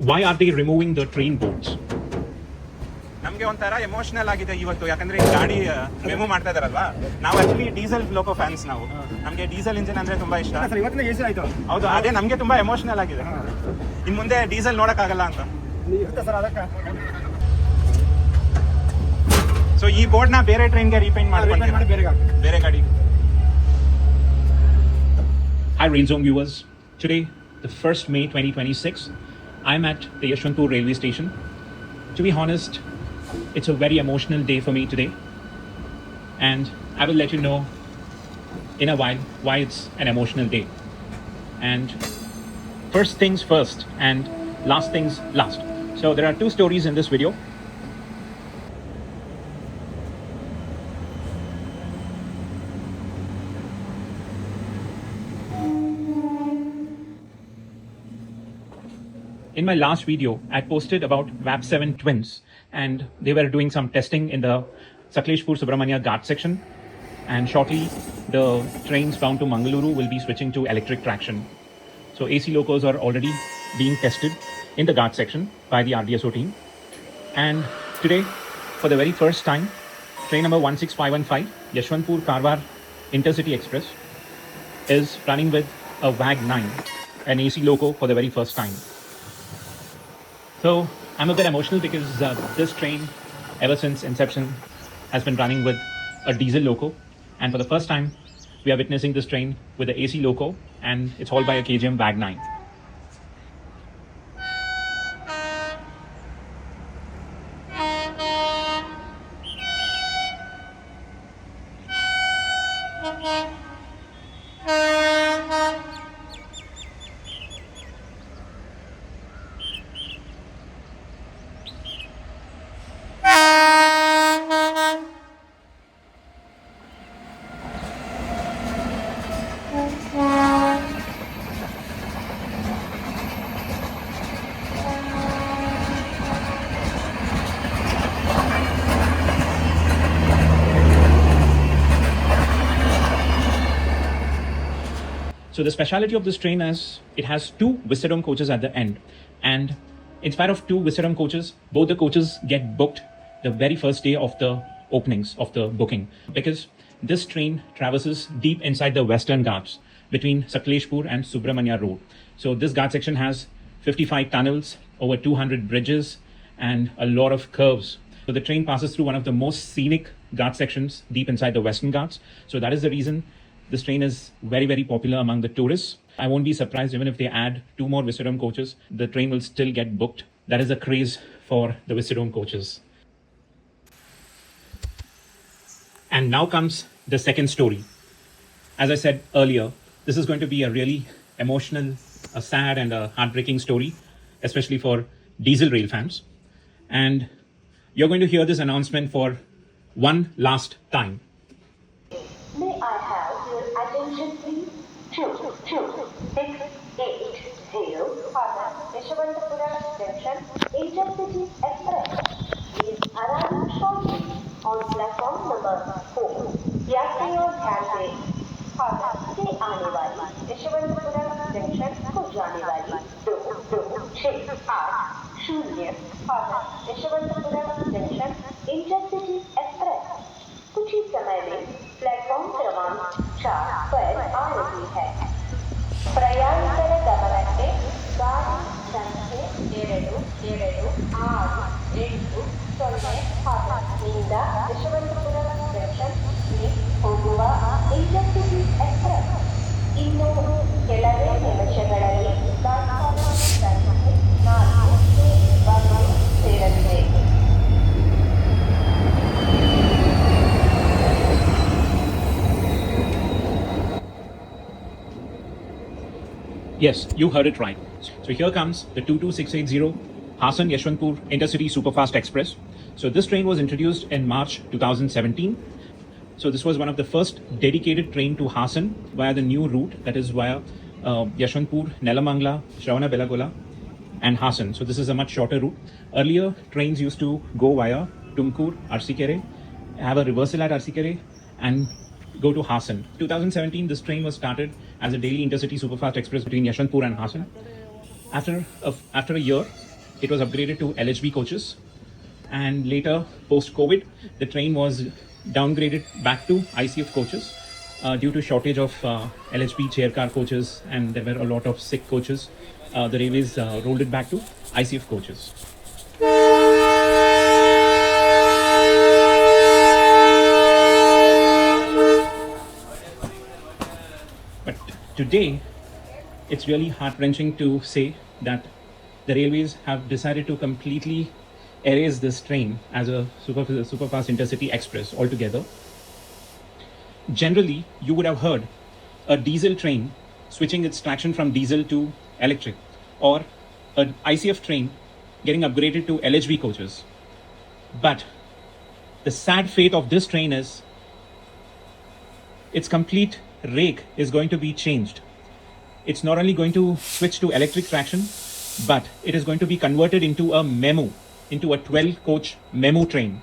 why are they removing the train boards? ನಮಗೆ ಒಂಥರ emotional ಆಗಿದೆ ಇವತ್ತು, ಯಾಕಂದ್ರೆ ಈ ಗಾಡಿ ಮೆಮು ಮಾಡ್ತಾ ಇದಾರಲ್ವಾ. ನಾವು ಆಕ್ಚುಲಿ ಡೀಸೆಲ್ ಲೋಕೋ ಫ್ಯಾನ್ಸ್. ನಮಗೆ ಡೀಸೆಲ್ ಇಂಜಿನ್ ಅಂದ್ರೆ ತುಂಬಾ ಇಷ್ಟ. ಹೌದು, ಅದೇ ನಮಗೆ ತುಂಬಾ ಎಮೋಷನಲ್ ಆಗಿದೆ. ಇನ್ ಮುಂದೆ ಡೀಸೆಲ್ ನೋಡಕ್ ಆಗಲ್ಲ ಅಂತ. ಸೊ ಈ ಬೋರ್ಡ್ ನ ಬೇರೆ ಟ್ರೈನ್ಗೆ ರೀಪೇಂಟ್ ಮಾಡ್ಕೊಂಡು ಬೇರೆ ಗಾಡಿ. Hi RailZone viewers, today the 1st May 2026, I'm at the Yeshwantpur railway station. To be honest, it's a very emotional day for me today, and I will let you know in a while why it's an emotional day. And first things first and last things last. So there are two stories in this video. In my last video, I posted about VAP7 twins, and they were doing some testing in the Sakleshpur Subramanya Ghats section, and shortly the trains bound to Mangaluru will be switching to electric traction. So AC locos are already being tested in the Ghats section by the RDSO team, and today for the very first time, train number 16515 Yeshwantpur Karwar Intercity Express is running with a VAG9, an AC loco for the very first time. So I'm a bit emotional because this train, ever since inception, has been running with a diesel loco, and for the first time we are witnessing this train with the AC loco, and it's hauled by a KGM VAG9. So the speciality of this train is it has two Vistadome coaches at the end, and in spite of two Vistadome coaches, both the coaches get booked the very first day of the openings of the booking, because this train traverses deep inside the Western Ghats between Sakleshpur and Subramanya Road. So this Ghat section has 55 tunnels, over 200 bridges, and a lot of curves. So the train passes through one of the most scenic Ghat sections deep inside the Western Ghats. So that is the reason this train is very, very popular among the tourists. I won't be surprised even if they add two more Vistadome coaches, the train will still get booked. That is the craze for the Vistadome coaches. And now comes the second story. As I said earlier, this is going to be a really emotional, a sad and a heartbreaking story, especially for diesel rail fans. And you're going to hear this announcement for one last time. May I have your attention please? 22680 Hassan-Yeshwantpur Junction Intercity Express is arriving shortly on platform number 4. यात्रियों ध्यान दें, हावड़ा से आने वाली Yesvantpur junction को जाने वाली 2268 Howrah Yesvantpur junction intercity express कुछ ही समय में प्लेटफॉर्म क्रमांक 4 पर आ रही है. ಪ್ರಯಾಣಿಕರ ಗಮನಕ್ಕೆ ಗಾಡಿ ಸಂಖ್ಯೆ 2768 ಹಾಸನದಿಂದ ಯಶವಂತಪುರ ಜಂಕ್ಷನ್ಗೆ ಹೋಗುವ ಇಂಟರ್ಸಿಟಿ ಎಕ್ಸ್ಪ್ರೆಸ್ ಇನ್ನು ಕೆಲವೇ ನಿಮಿಷಗಳಲ್ಲಿ ಪ್ಲಾಟ್ಫಾರ್ಮ್ ಸಂಖ್ಯೆ 4 ಬಂದು ಸೇರಲಿದೆ. Yes, you heard it right. So here comes the 22680 Hassan-Yeshwantpur Intercity Superfast Express. So this train was introduced in March 2017. So this was one of the first dedicated train to Hassan via the new route, that is via Yeshwantpur, Nelamangla, Shravana-Belagola and Hassan. So this is a much shorter route. Earlier trains used to go via Tumkur, Arsikere, have a reversal at Arsikere and go to Hassan. 2017, this train was started as a daily intercity superfast express between Yeshwantpur and Hassan. After a year, it was upgraded to LHB coaches, and later post-COVID, the train was downgraded back to ICF coaches due to shortage of LHB chair car coaches, and there were a lot of sick coaches. The railways rolled it back to ICF coaches. But today, it's really heart-wrenching to say that the railways have decided to completely erase this train as a superfast intercity express altogether. Generally, you would have heard a diesel train switching its traction from diesel to electric, or an ICF train getting upgraded to LHB coaches. But the sad fate of this train is its complete rake is going to be changed. It's not only going to switch to electric traction, but it is going to be converted into a MEMU, into a 12-coach MEMU train,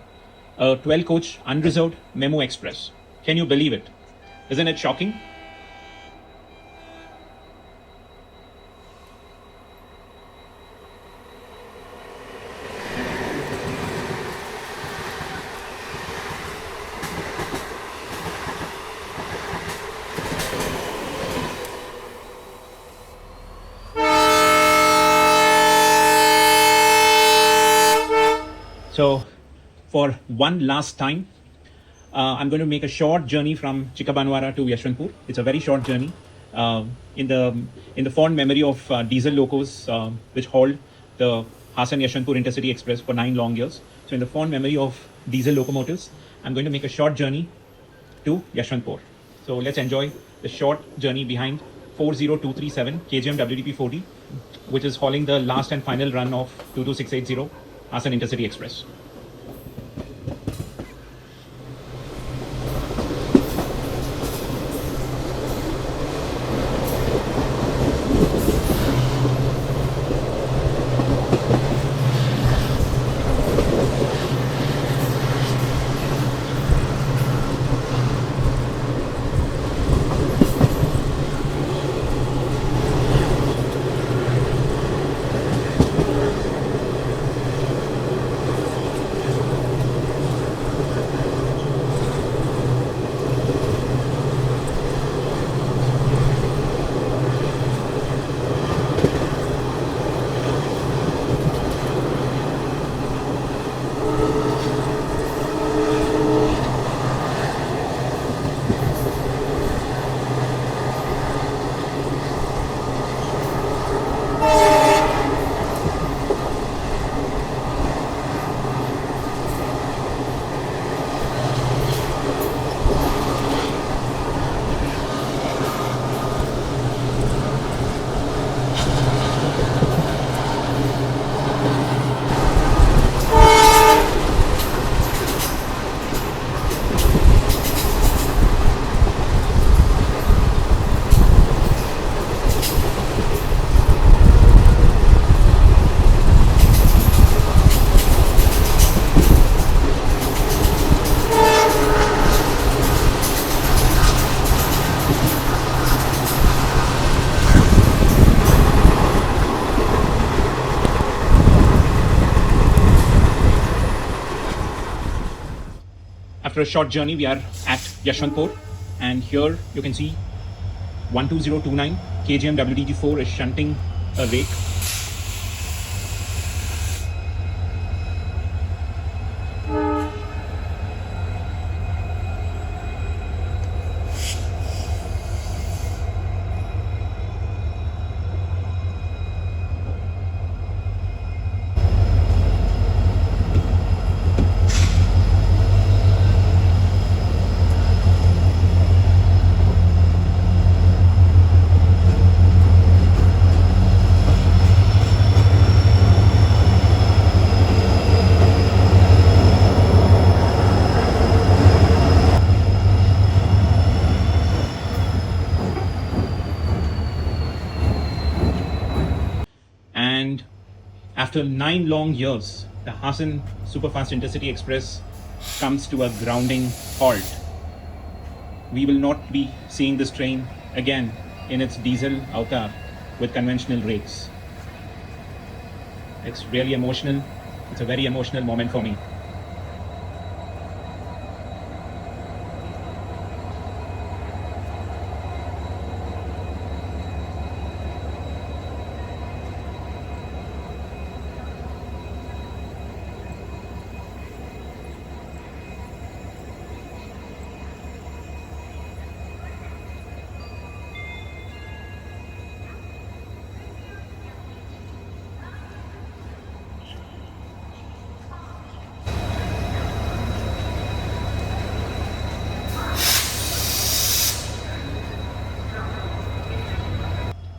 a 12-coach unreserved MEMU express. Can you believe it? Isn't it shocking? So, for one last time, I'm going to make a short journey from Chikabanwara to Yeshwantpur. It's a very short journey in the fond memory of diesel locos which hauled the Hassan-Yeshwantpur Intercity Express for 9 long years. So, in the fond memory of diesel locomotives, I'm going to make a short journey to Yeshwantpur. So, let's enjoy the short journey behind 40237 KGM WDP 40, which is hauling the last and final run of 22680 Hassan Intercity Express. After a short journey, we are at Yeshwantpur, and here you can see 12029 KGM WDG4 is shunting a rake. And after 9 long years, the Hassan Superfast Intercity Express comes to a grounding halt. We will not be seeing this train again in its diesel avatar with conventional rakes. It's really emotional. It's a very emotional moment for me.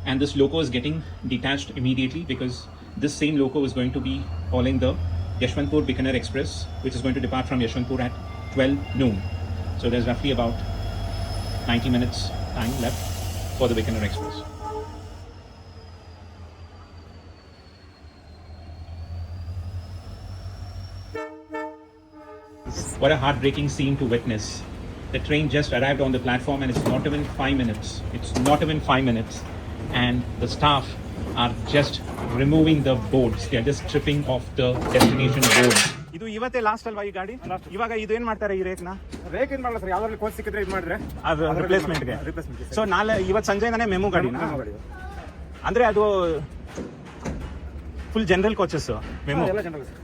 And this loco is getting detached immediately because this same loco is going to be hauling the Yeshwantpur Bikaner Express, which is going to depart from Yeshwantpur at 12 noon. So there's roughly about 90 minutes time left for the Bikaner Express. What a heartbreaking scene to witness. The train just arrived on the platform and it's not even 5 minutes. It's not even 5 minutes. And the staff are just removing the boards. They are just stripping off the destination boards. ಇದು ಇವತ್ತೇ last ಅಲ್ವಾ ಈ ಗಾಡಿ? ಇವಾಗ ಇದು ಏನ್ ಮಾಡ್ತಾರೆ ಈ ರೇಕ್ನ? ರೇಕ್ ಏನ್ ಮಾಡಲ್ಲ ಸರ್, ಯಾವ್ದಾದ್ರು ಕೋಚ್ ಸಿಕ್ಕಿದ್ರೆ ಇದು ಮಾಡಿದ್ರೆ ಅದು ರಿಪ್ಲೇಸ್ಮೆಂಟ್ಗೆ. ಸೊ ನಾಳೆ ಇವತ್ತು ಸಂಜೆಯಿಂದಾನೆ ಮೆಮು ಗಾಡಿನ? ಅಂದ್ರೆ ಅದು ಫುಲ್ ಜನರಲ್ ಕೋಚಸ್ ಮೆಮು? ಎಲ್ಲ ಜನರಲ್ ಸರ್.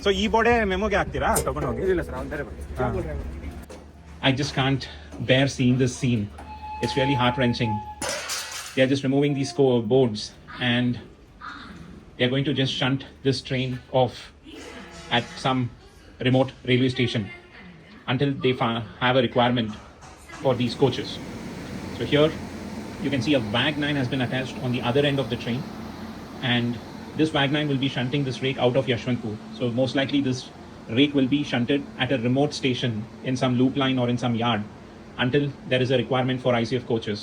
ಸೊ ಈ ಬೋರ್ಡೆ ಮೆಮುಗೆ ಹಾಕ್ತೀರಾ ತಗೊಂಡು ಹೋಗಿ? ಇಲ್ಲ ಸರ್, ಅವ್ನು ಬೇರೆ ಬರ್ತೀವಿ. I just can't bear seeing this scene. It's really heart-wrenching. They are just removing these boards and they're going to just shunt this train off at some remote railway station until they have a requirement for these coaches. So here you can see a WAG-9 has been attached on the other end of the train, and this WAG-9 will be shunting this rake out of Yeshwantpur. So most likely this rake will be shunted at a remote station in some loop line or in some yard until there is a requirement for ICF coaches,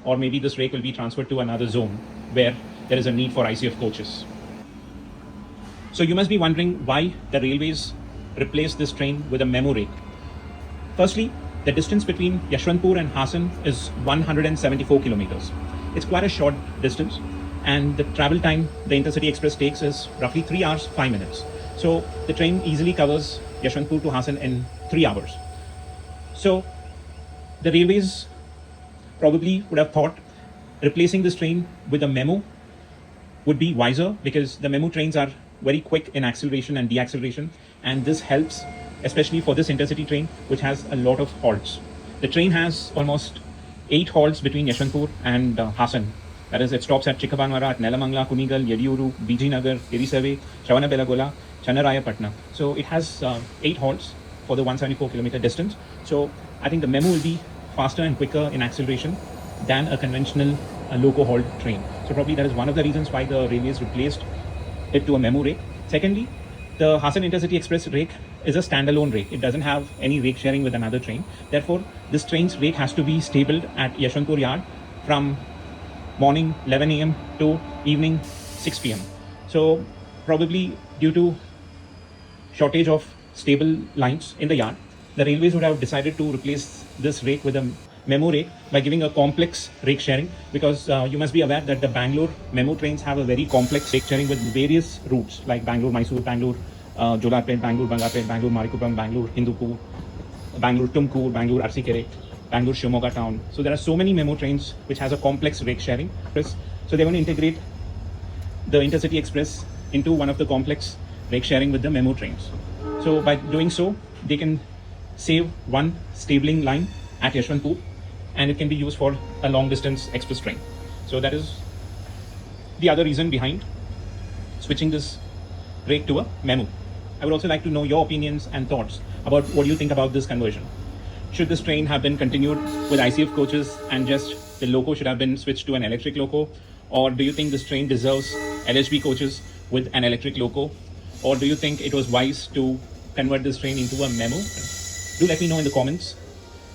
or maybe this rake will be transferred to another zone where there is a need for ICF coaches. So you must be wondering why the railways replaced this train with a MEMU rake. Firstly, the distance between Yeshwantpur and Hassan is 174 kilometers. It's quite a short distance, and the travel time the Intercity Express takes is roughly 3 hours 5 minutes. So the train easily covers Yeshwantpur to Hassan in 3 hours. So the railways probably would have thought replacing this train with a MEMU would be wiser, because the MEMU trains are very quick in acceleration and deacceleration, and this helps especially for this intercity train which has a lot of halts. The train has almost 8 halts between Yeshwantpur and Hassan. That is, it stops at Chikkabanwara, at Nelamangla, Kunigal, Yediyuru, Bijinagar, Irisave, Shravanabelagola, Channarayapatna. So it has 8 halts for the 174 kilometer distance. So I think the MEMU will be faster and quicker in acceleration than a conventional loco hauled train. So probably that is one of the reasons why the railways replaced it to a MEMU rake. Secondly, the Hassan Intercity Express rake is a standalone rake. It doesn't have any rake sharing with another train. Therefore, this train's rake has to be stabled at Yeshwantpur yard from morning 11 a.m. to evening 6 p.m. So probably due to shortage of stable lines in the yard, the railways would have decided to replace this rake with a MEMU rake by giving a complex rake sharing, because you must be aware that the Bangalore MEMU trains have a very complex rake sharing with various routes like Bangalore-Mysore, Bangalore Jolarpet, Bangalore Bangarpet, Bangalore Marikupam, Bangalore Hindupur, Bangalore Tumkur, Bangalore Arsikere, Bangalore Shimoga town. So there are so many MEMU trains which has a complex rake sharing. So they're going to integrate the Intercity Express into one of the complex rake sharing with the MEMU trains. So by doing so, they can save one stabling line at Yeshwantpur, and it can be used for a long distance express train. So that is the other reason behind switching this rake to a MEMU. I would also like to know your opinions and thoughts about what you think about this conversion. Should this train have been continued with ICF coaches and just the loco should have been switched to an electric loco? Or do you think this train deserves LHB coaches with an electric loco? Or do you think it was wise to convert this train into a MEMU? Do let me know in the comments.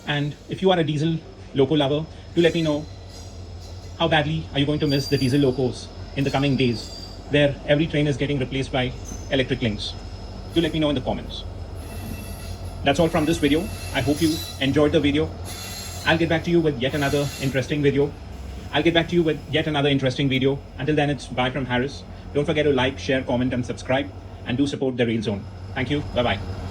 And if you are a diesel loco lover, do let me know how badly are you going to miss the diesel locos in the coming days, where every train is getting replaced by electric links. Do let me know in the comments. That's all from this video. I hope you enjoyed the video. I'll get back to you with yet another interesting video. I'll get back to you with yet another interesting video. Until then, it's bye from Harris. Don't forget to like, share, comment, and subscribe. And do support the Railzone. Thank you. Bye-bye.